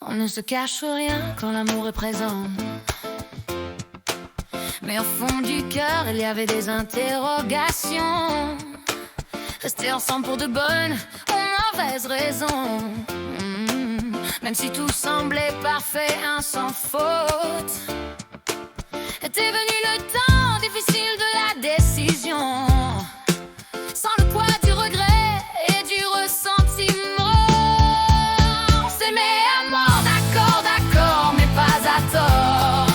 On ne se cache rien quand l'amour est présent. Mais au fond du cœur, il y avait des interrogations. Rester ensemble pour de bonnes ou mauvaises raisons. Même si tout semblait parfait, un sans faute. Était venu le temps difficile de la décision. Sans le poids du regret et du ressentiment. On s'aimait à mort, d'accord, mais pas à tort.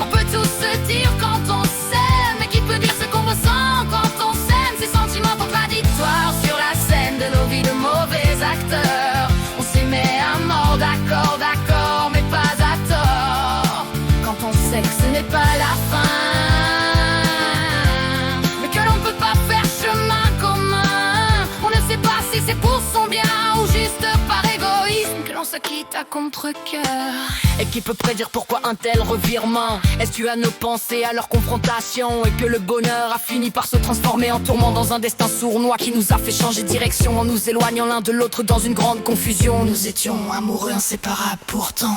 On peut tous se dire quand on s'aime, mais qui peut dire ce qu'on ressent quand on s'aime? Ces sentiments contradictoires sur la scène de nos vies de mauvais acteurs. On s'aimait à mort, d'accord, mais pas à tort. Quand on sait que ce n'est pas la fin, mais que l'on peut pas faire chemin commun. On ne sait pas si c'est pour son bien ou juste par égoïsme que l'on se quitte à contre-cœur. Et qui peut prédire pourquoi un tel revirement? Est-ce dû à nos pensées, à leur confrontation, et que le bonheur a fini par se transformer en tourment dans un destin sournois qui nous a fait changer de direction en nous éloignant l'un de l'autre dans une grande confusion? Nous étions amoureux inséparables pourtant.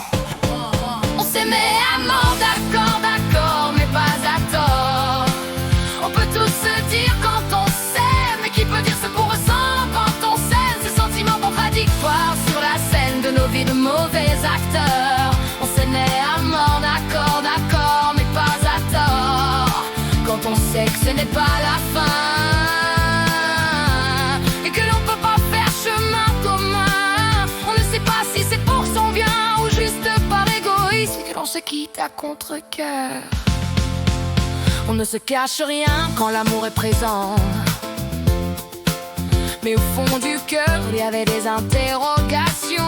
On s'aimait à mort, d'accord, mais pas à tort. On peut tous se dire quand on s'aime, mais qui peut dire ce qu'on ressent quand on s'aime? Ces sentiments contradictoires sur la scène de nos vies de mauvais acteurs. On s'aimait à mort, d'accord, mais pas à tort. Quand on sait que ce n'est pas la fin, et que l'on peut pas faire chemin commun. On ne sait pas si c'est pour son bien ou juste par égoïsme que l'on se quitte à contre-cœur. On ne se cache rien quand l'amour est présent. Mais au fond du cœur, Il y avait des interrogations.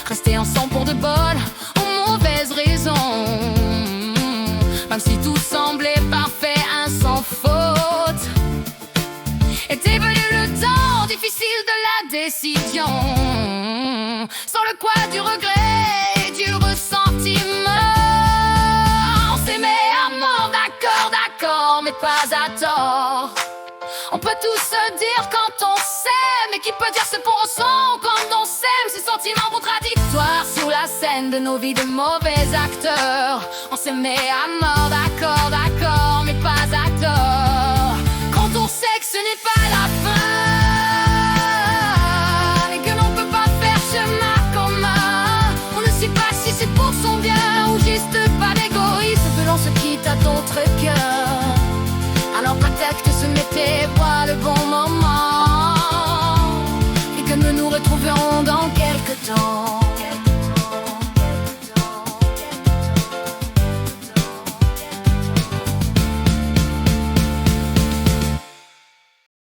rester ensemble pour de bonnes Aux mauvaises raisons. Même si tout semblait parfait, un sans faute. Était venu le temps difficile de la décision. Sans le poids du regret et du ressentiment. On s'aimait à mort, d'accord, mais pas à tort. On peut tous se dire quand on s'aime, mais qui peut dire ce qu'on ressent quand on s'aime? Ces sentiments contradictoires sur la scène de nos vies de mauvais acteurs. On s'aimait à mort, d'accord, mais pas à tort. Quand on sait que ce n'est pas la fin, et que l'on peut pas faire chemin commun. On ne sait pas si c'est pour son bien ou juste par égoïsme que l'on se quitte à d'autres cœurs. Alors peut-être que ce n'était pas le bon moment, et que nous nous retrouverons dans quelque temps.